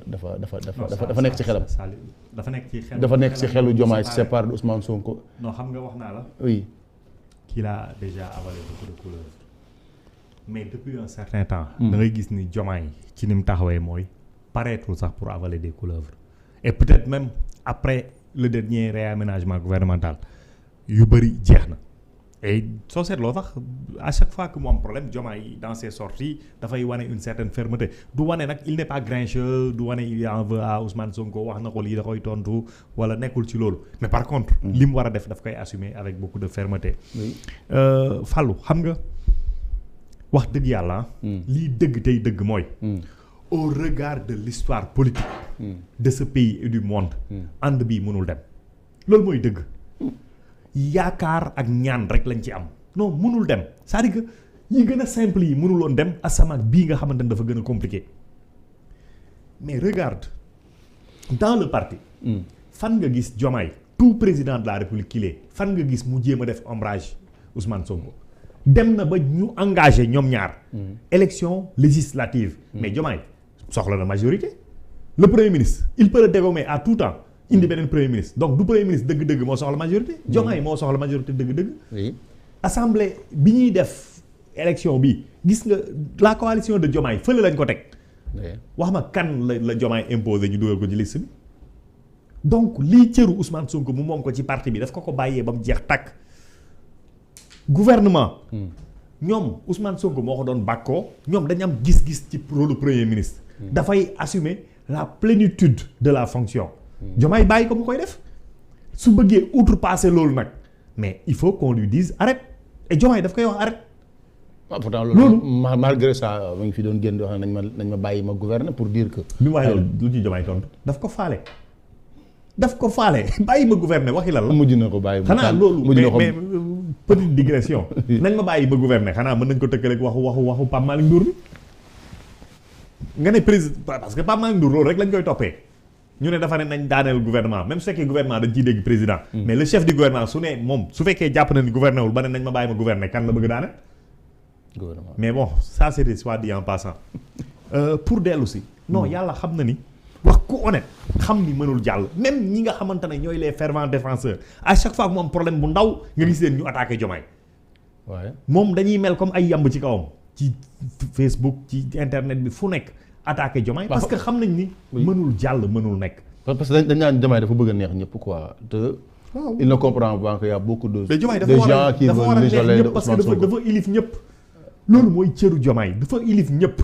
dafa nekk ci xelam. dafa nekk ci xelu Diomaye se sépare de Ousmane Sonko. non xam nga wax naa la. oui. qu'il a déjà avalé beaucoup de couleurs. mais depuis un certain temps. da ngay gis ni Diomaye ci ni mu taxawee mooy pareetul sax pour avaler des couleuvres. et peut-être même après le dernier réaménagement gouvernemental yu bëri jeex na. et soo seetloo sax à chaque fois que mu am problème Diomaye dans ses sorties dafay wane une certaine fermeté du wane nag il n'est pas grincheux du wane il en veut à Ousmane Sonko wax na ko lii da koy tontu wala nekkul ci loolu mais par contre li mu war a def daf koy assumer avec beaucoup de fermeté. Fallou xam nga wax dëgg yàlla lii dëgg tey dëgg mooy au regard de l'histoire politique de ce pays et du monde ànd bii mënul dem loolu mooy dëgg. yaakaar ak ñaan rek lañ ci am non mënul dem c'est-à-dire que yi gën a simple yi mënuloon dem asamaak bii nga xamante ne dafa gën a compliqué mais regarde dans le parti fan nga gis Diomaye tout président de la République qu'il est fan nga gis mu jéem a def ombrage Ousmane Sonko dem na ba ñu engagé ñoom ñaar élection législative mais Diomaye soxla na majorité le premier ministre il peut le dégommer à tout temps indi beneen premier ministre donc du premier ministre dëgg-dëgg moo soxla majorité. Diomaye moo soxla majorité dëgg-dëgg. oui. assemblée bi ñuy def élection bi gis nga la coalition de Diomaye fële lañ ko teg. wax ma kan la Diomaye imposé ñu dugal ko ci liste bi. donc lii cëru Ousmane Sonko mu moom ko ci parti bi daf ko bàyyee ba mu jeex takk. gouvernement. ñoom Ousmane Sonko moo ko doon bàkkoo ñoom dañu am gis-gis ci rôle premier ministre. dafay assumer la plénitude de la fonction. Diomaye bàyyi ko mu koy def su bëggee outrepasser loolu nag mais il faut qu'on lui dise arrête et Diomaye daf koy wax arrête. waaw pourtant loolu malgré ça ma ngi fi doon génn di wax nañ ma bàyyi ma gouverner pour dire que. bi mu waxee loolu lu ci Diomaye tontu daf ko faale bàyyi ma gouverner waxi lan la. mujj na ko bàyyi xanaa loolu mais petite digression. nañ ma bàyyi ma gouverner xanaa mën nañ ko tëkkaleeg waxu Pape Malick Ndour bi nga ne président parce que Pape Malick Ndour loolu rek lañ koy toppee. ñu ne dafa ne nañ daaneel gouvernement même su fekkee gouvernement dañ ciy dégg président. mais le chef du gouvernement su ne moom su fekkee jàpp na ni gouverner wul ba ne nañ ma bàyyi ma gouverner kan la bëgg daaneel. gouvernement mais bon ça c'était soit dit en passant. pour dellu si. non yàlla xam na ni. wax ku honnête xam ni mënul jàll même ñi nga xamante ne ñooy les fervents défenseurs à chaque fois que mu am problème bu ndaw nga gis leen ñu attaqué Diomaye. waaye moom dañuy mel comme ay yamb ci kawam ci Facebook ci internet bi fu nekk. attaqué Diomaye parce que xam nañ ni. mënul jàll mënul nekk. parce que dañ naan Diomaye dafa bëgg a neex ñëpp quoi te. il ne comprend pas qu'il y a beaucoup de. mais Diomaye de gens qui veulent l'isoler de parce que dafa ilif ñëpp. loolu mooy cëru Diomaye dafa ilif ñëpp.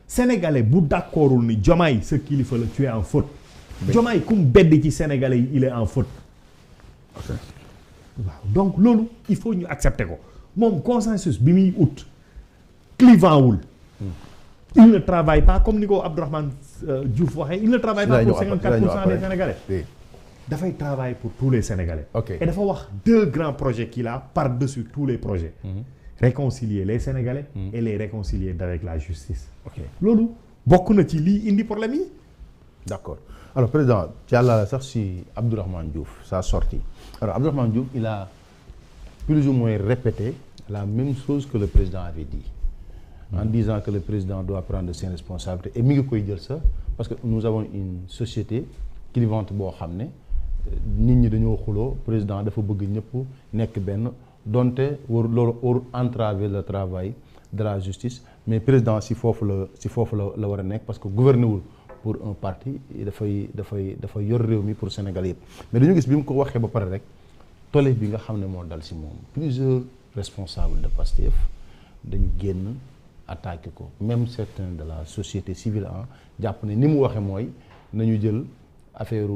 sénégalais bu d'accordul ni Diomaye sa kilifa la tu es en faute. Diomaye kum bedd ci sénégalais yi il est en faute. waaw donc loolu il faut ñu accepter ko moom consensus bi muy ut clivant wul. il ne travaille pas comme ni ko Abdourahmane Diouf waxee il ne travaille pas pour 54% des Sénégalais. dafay travailler pour tous les Sénégalais. et dafa wax 2 grands projets qu'il a par-dessus tous les projets. réconcilier les Sénégalais. et les réconcilier avec la justice. loolu bokk na ci lii indi problème yi. d'accord alors président yàlla sax si Abdourahmane Diouf sa sortie alors Abdourahmane Diouf il a plus ou moins répété la même chose que le président avait dit. en disant que le président doit prendre ses responsabilités et mi ngi koy jël ça parce que nous avons une société clivante boo xam ne nit ñi dañoo xuloo président dafa bëgg ñëpp nekk benn donte loolu entraver le travail de la justice mais président si foofu la war a nekk parce que gouverner wul pour un parti dafay yor réew mi pour Sénégal yëpp mais dañu gis bi mu ko waxee ba pare rek tollé bi nga xam ne moo dal si moom plusieurs responsables de Pastef dañu génn attaqué ko même certains de la société civile jàpp ne ni mu waxe mooy nañu jël affaire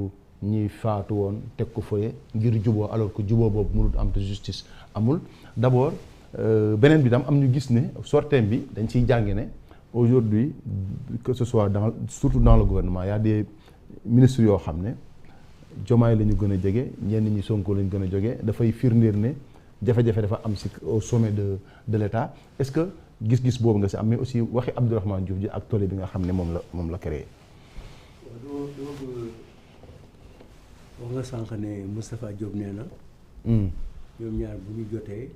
ñi faatu woon teg ko fële ngir juboo alors que juboo boobu mënul am te justice amul d'abord beneen bi tam am ñu gis ne sorteem bi dañ ciy jànge ne aujourd'hui que ce soit surtout dans le gouvernement il y a des ministres yoo xam ne Diomaye la ñu gën a jege ñenn ñi Sonko la ñu gën a jóge dafay firndeer ne jafe-jafe dafa am si au sommet de l'État est-ce que gis-gis boobu nga si am mais aussi waxi Abdourahmane Diouf ji ak tollé bi nga xam ne moom la créé. wax nga sànq ne Moustapha Diop nee na. ñoom ñaar bu ñu jotee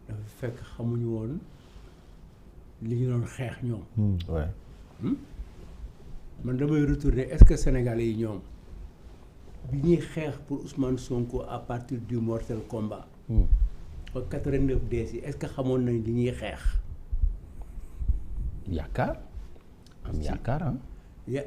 dafa fekk xamuñu woon li ñu doon xeex ñoom. man damay retourner est-ce que Sénégalais yi ñoom bi ñuy xeex pour Ousmane Sonko à partir du mortel combat. ba 89 dees yi est-ce que xamoon nañ li ñuy xeex. yaakaar am yaakaar ah.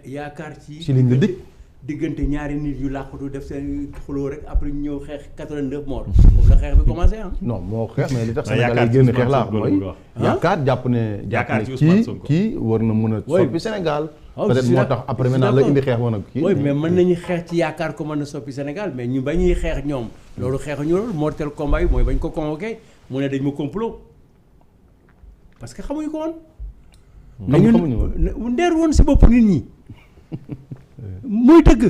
yaakaar ci. ci li nga dëkk. diggante ñaari nit yu làqatu def seen xuloo rek après ñu ñëw xeex 89 morts. foofu la xeex bi commencé ah. non moo xeex mais li tax Sénégal yi génn xeex laa mooy. yaakaar jàpp ne. yaakaar ci Ousmane Sonko kii war na mën a. soppi Sénégal. peut-être moo tax après maintenant la indi xeex woon ak kii. oui mais mën nañu xeex ci yaakaar ko mën na soppi Sénégal mais ñu ba ñuy xeex ñoom. loolu xeexuñu loolu mortel combat yi mooy bañ ko convoqué mu ne dañ ma complot parce que xamuñu ko woon. xamuñu woon ndeer woon si bopp nit ñi. mooy dëgg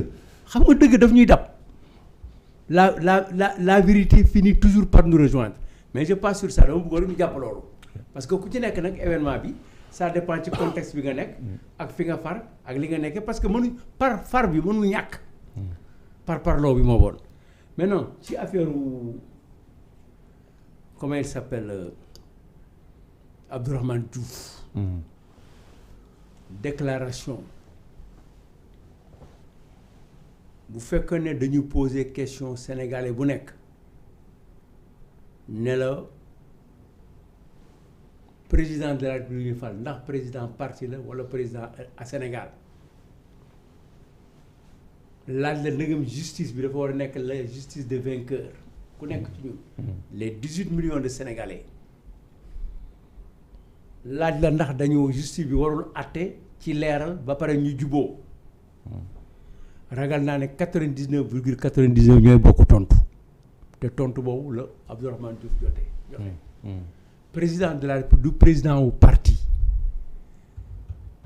xam nga dëgg daf ñuy dab la vérité finit toujours par nous rejoindre mais je passe sur ça dama bëggoon ñu jàpp loolu parce que ku ci nekk nag événement bi ça dépend ci contexte bi nga nekk ak fi nga far ak li nga nekkee parce que mënu far bi mënu ñàkk parloo bi moo bon mais non ci affaire comment il s'appelle Abdourahmane Diouf déclaration bu fekkee ne dañu poser question sénégalais bu nekk ne la président de la République ñu fal ndax président parti la wala président à Sénégal laaj la ndegam justice bi dafa war a nekk la justice de vainqueur ku nekk ci ñun les 18 millions de sénégalais laaj la ndax dañu justice bi warul àtte ci leeral ba pare ñu juboo ragal naa ne 99,99 ñooy bokk tontu te tontu boobu la Abdourahmane Diouf joxe. président de la République du président wu parti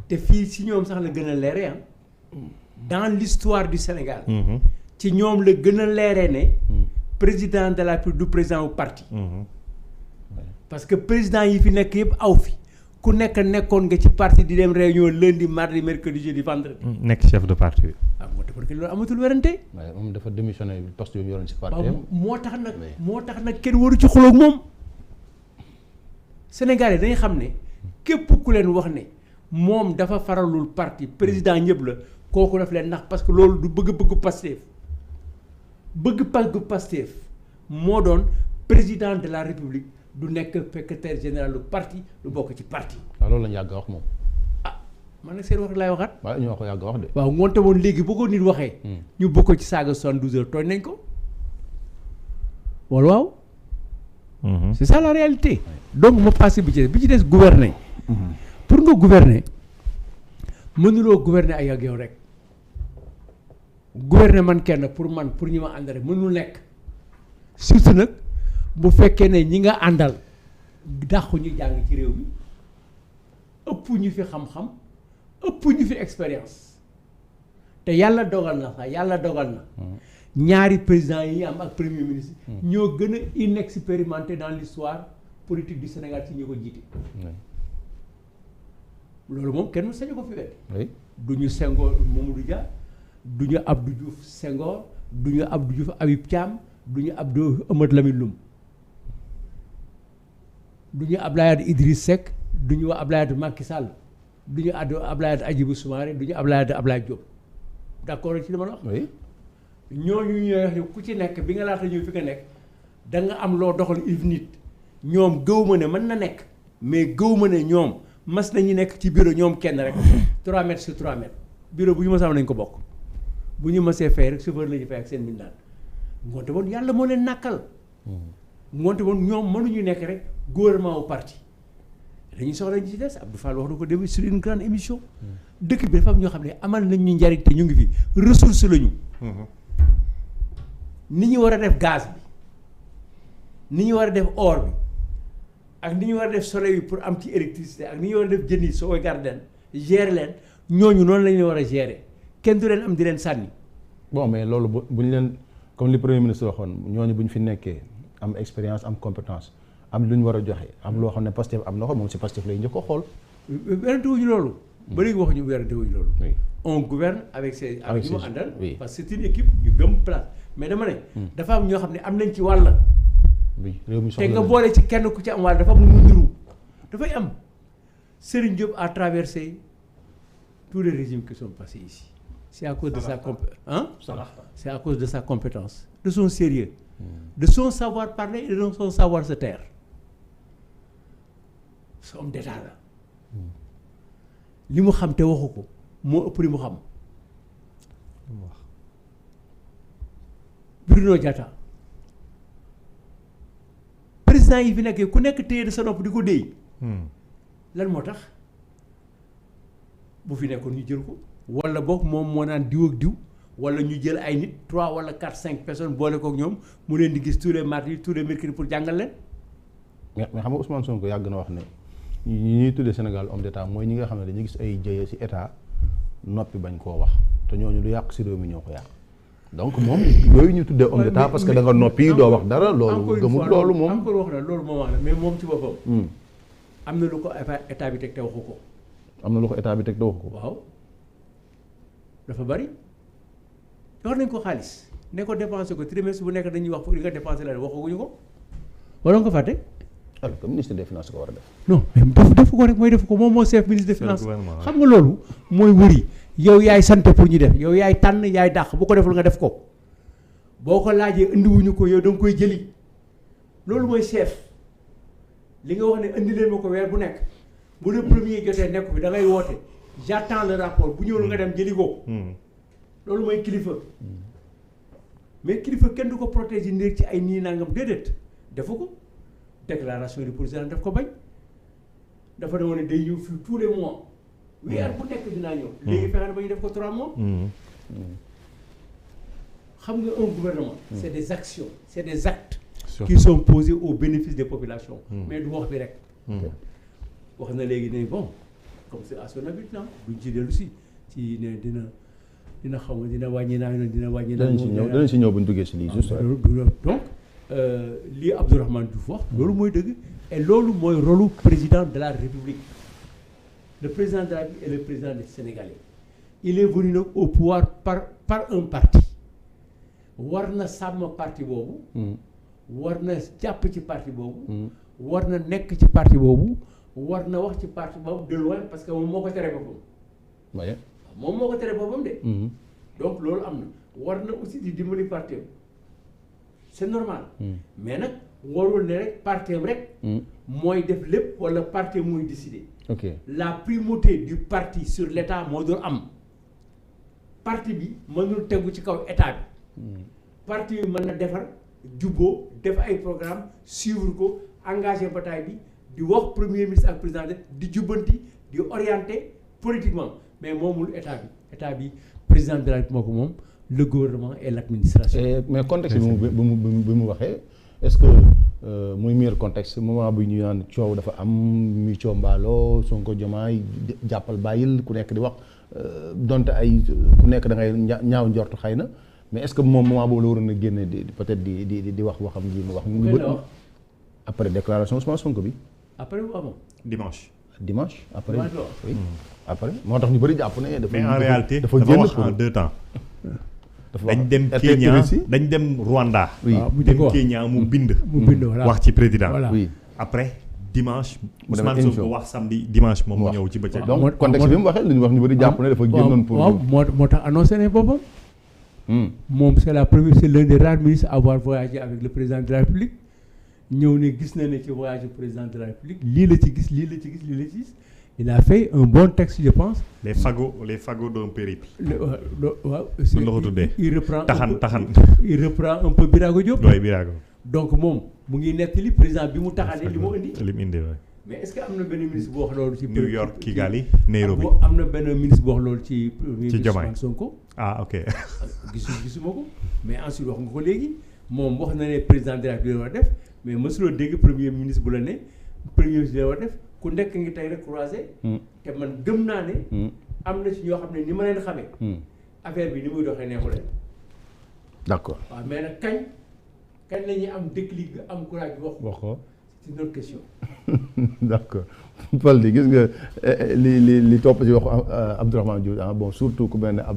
te fii si ñoom sax la gën a leere ah. dans l'histoire du Sénégal. ci ñoom la gën a leere ne. président de la République du président wu parti. parce que président yi fi nekk yëpp aw fi ku nekkoon nga ci parti di dem réunion lundi mardi mercredi jeudi vendredi. nekk chef de parti bi. moo tax parce que loolu amatul werante. waaye moom dafa démissionné poste bi yoroon ci parti moo tax nag kenn waru ci xuloog moom. Sénégal yi dañuy xam ne képp ku leen wax ne moom dafa faralul parti président ñëpp la kooku daf leen nax parce que loolu du bëgg-bëggu Pastef bëgg-bëggu Pastef moo doon président de la République du nekk secrétaire général du parti du bokk ci parti. waaw loolu lañu yàgg a wax moom. ah man nag seen wax laay waxaat. waaw ñoo ko yàgg a wax de. waaw ngoonte woon léegi boo ko nit waxee. ñu bokk ci saaga 72 heures tooñ nañ ko. wala waaw. C'est ça la réalité. Donc ma passé bi ci des gouverner. pour nga gouverner mënuloo gouverner ay ak yow rek. gouverner man kenn pour ñi ma ànd rek mënul nekk. surtout nag bu fekkee ne ñi nga àndal dàqu ñu jàng ci réew mi ëpp ñu fi xam-xam ëpp ñu fi expérience te yàlla dogal na ñaari président yi am ak premier ministre ñoo gën a inexpérimenté dans l'histoire politique du Sénégal ci ñi ko jiite. loolu moom kenn sañu ko fi wet du ñu Senghor Mamadou Dia du ñu Abdou Diouf Senghor du ñu Abdou Diouf Habib Thiam du ñu Abdou Amadou Lamine Loum du ñu Abdoulaye Wade Idriss Seck du ñu Abdoulaye Wade Macky Sall du ñu Abdoulaye Wade Hadjibou Soumaré du ñu Abdoulaye Wade Abdoulaye Diop d'accord ci li ma la wax. ñooñu ñooy wax ku ci nekk bi nga laata ñëw fi nga nekk da nga am loo doxal if nit ñoom gëw ma ne mën na nekk mais gëw ma ne ñoom mas nañu nekk ci bureau ñoom kenn rek 3 mètres sur 3 mètres bureau bu ñu mas am nañ ko bokk bu ñu masee fay rek chauffeur la ñu fay ak seen mbindaan ngoonte woon yàlla moo leen nàkkal ngoonte woon ñoom mënuñu nekk rek gouvernement wu parti dañuy soxla ñu ci des Abdou Fall wax na ko début sur une grande émission dëkk bi dafa am ñoo xam ne amal nañ ñu njariñ te ñu ngi fi ressource lañu ni ñu war a def gaz bi ni ñu war a def or bi ak ni ñu war a def soleil bi pour am ci électricité ak ni ñu war a def jën yi soo garden gérer leen ñooñu noonu la ñu war a gérer kenn du leen am di leen sànni. bon mais loolu bu ñu leen comme li premier ministre waxoon ñooñu bu ñu fi nekkee am expérience am compétence am lu ñu war a joxe am loo xam ne Pastef am na ko moom si Pastef lay njëkk ko xool. werante wuñu loolu. ba léegi waxuñu werante wuñu loolu. on gouverne avec ses avec ñu mu àndal. parce que c'est une équipe ñu gëm place mais dama ne. dafa am ñoo xam ne am nañ ci wàll. réew mi soxla te nga boole ci kenn ku ci am wàll dafa am lu mu niru dafay am Serigne Diop a traversé tous les régimes qui sont passés ici. C'est à cause de sa c'est à cause de sa compétence, de son sérieux, de son savoir parler et de son savoir se taire. C'est homme d'état la li mu xam te waxu ko moo ëpp li mu xam. Bruno Diatta président yi fi nekkee ku nekk téye sa nopp di ko déy. lan moo tax bu fi nekkoon ñu jël ko. wala boog moom moo naan diw ak diw wala ñu jël ay nit 3 wala 4 5 personnes boole kook ñoom mu leen di gis tous les mardis tous les mercredis pour jàngal leen. mais xam nga Ousmane Sonko yàgg na wax ne ñi ñuy tuddee Sénégal homme d'état mooy ñi nga xam ne dañuy gis ay jëye ci état noppi bañ koo wax te ñooñu lu yàq ci réew mi ñoo ko yàq. donc moom yooyu ñu tuddee homme d'état parce que da nga noppi doo wax dara loolu gëmul loolu moom. encore wax na loolu moom wax na mais moom ci boppam. am na lu ko état bi teg te waxu ko. am na lu ko état bi teg te waxu ko. waaw dafa bari jox nañ ko xaalis ne ko dépensé ko trimestre bu nekk dañuy wax li nga dépensé la waxaguñu ko wala nga ko fàtte. alors que ministre des finances ko war a def. non mais def ko rek mooy def ko moom moo chef ministre des finances xam nga loolu mooy wëri yow yaay sant pour ñu def yow yaay tànn yaay dàq bu ko deful nga def ko boo ko laajee indiwuñu ko yow da nga koy jëli loolu mooy chef li nga wax ne indi leen ma ko weer bu nekk bu le premier jotee nekk bi da ngay woote j'attends le rapport bu ñëwul nga dem jëli ko. loolu mooy kilifa mais kilifa kenn du ko protéger néeg ci ay nii nangam déedéet defu ko déclaration du président daf ko bañ dafa demoon ne day ñëw fii tous les mois weer bu nekk dinaa ñëw. léegi fexe na ba ñu def ko 3 mois. xam nga un gouvernement. c'est des actions c'est des actes. qui sont posés au bénéfice des populations. mais du wax bi rek. wax na léegi ne bon comme c'est à son habitude duñ ci dellu si ci ne dina xaw ma dina wàññi naa dina wàññi naa. danañ si ñëw bu ñu duggee si lii juste. donc lii Abdourahmane Diouf wax loolu mooy dëgg et loolu mooy rôle président de la République le président de la République est le président des Sénégalais il est venu nag au pouvoir par un parti war na sàmm parti boobu. war na jàpp ci parti boobu. war na nekk ci parti boobu war na wax ci parti boobu de loin parce que moom moo ko tere boppam. waaye. moom moo ko tere boppam de. donc loolu am na war na aussi di dimbali parti am c'est normal. mais nag warul ne rek parti am rek. mooy def lépp wala parti mooy décider. ok la primauté du parti sur l'état moo doon am parti bi mënul tegu ci kaw état bi. parti bi mën na defar jubboo def ay programme suivre ko engagé bataille bi di wax premier ministre ak président di jubbanti di orienter politiquement mais moomul état bi président de la République moo ko moom le gouvernement et l'administration. mais contexte bi mu waxee est-ce que muy meilleur contexte moment bu ñu naan coow dafa am muy coow mbaaloo Sonko Diomaye jàppal bàyyil ku nekk di wax donte ay ku nekk da ngay ñaaw njortu xëy na mais est-ce que moom moment boobu la waroon a génne peut-être di wax waxam ji mu wax. mu ngi après déclaration Ousmane Sonko bi. après ou avant. dimanche après. oui après moo tax ñu bëri jàpp ne. mais en réalité dafa wax en 2 temps. dañ dem Kenya dañ dem Rwanda. mu dem Kenya mu bind. wax ci président. oui après dimanche. Ousmane Sonko wax samedi dimanche moom mu ñëw ci bëccëg. donc contexte bi mu waxee li ñu wax ñu bëri jàpp ne dafa génnoon pour. waaw moo tax annoncé ne boppam. moom c'est l'un des rares ministres à avoir voyagé avec le président de la République ñëw ne gis na ne ci voyage du président de la République lii la ci gis il a fait un bon texte je pense. les fagots d'un périple. waaw mën na ko tuddee il reprend taxan il reprend un peu Birago Diop. doy Birago. donc moom mu ngi nettali président bi mu taxalee li mu indi. li mu indi waay. mais est-ce que am na benn ministre bu wax loolu ci. New York Kigali Nairobi. am na benn ministre bu wax loolu ci. ci Diomaye Sonko. ah ok. gisuma ko mais ensuite wax nga ko léegi moom wax na ne président de la République war def mais mësuloo dégg premier ministre bu la ne premier ministre war def ku nekk ngi tey rek croisé. te man gëm naa ne. am na ci ñoo xam ne ni ma leen xamee. affaire bi ni muy doxee neexu leen. d'accord waaw mais nag kañ la ñuy am déclic am courage wax ko. c'est une autre question. d'accord Paul di gis nga li topp ci waxu Abdourahmane Diouf bon surtout ku mel ne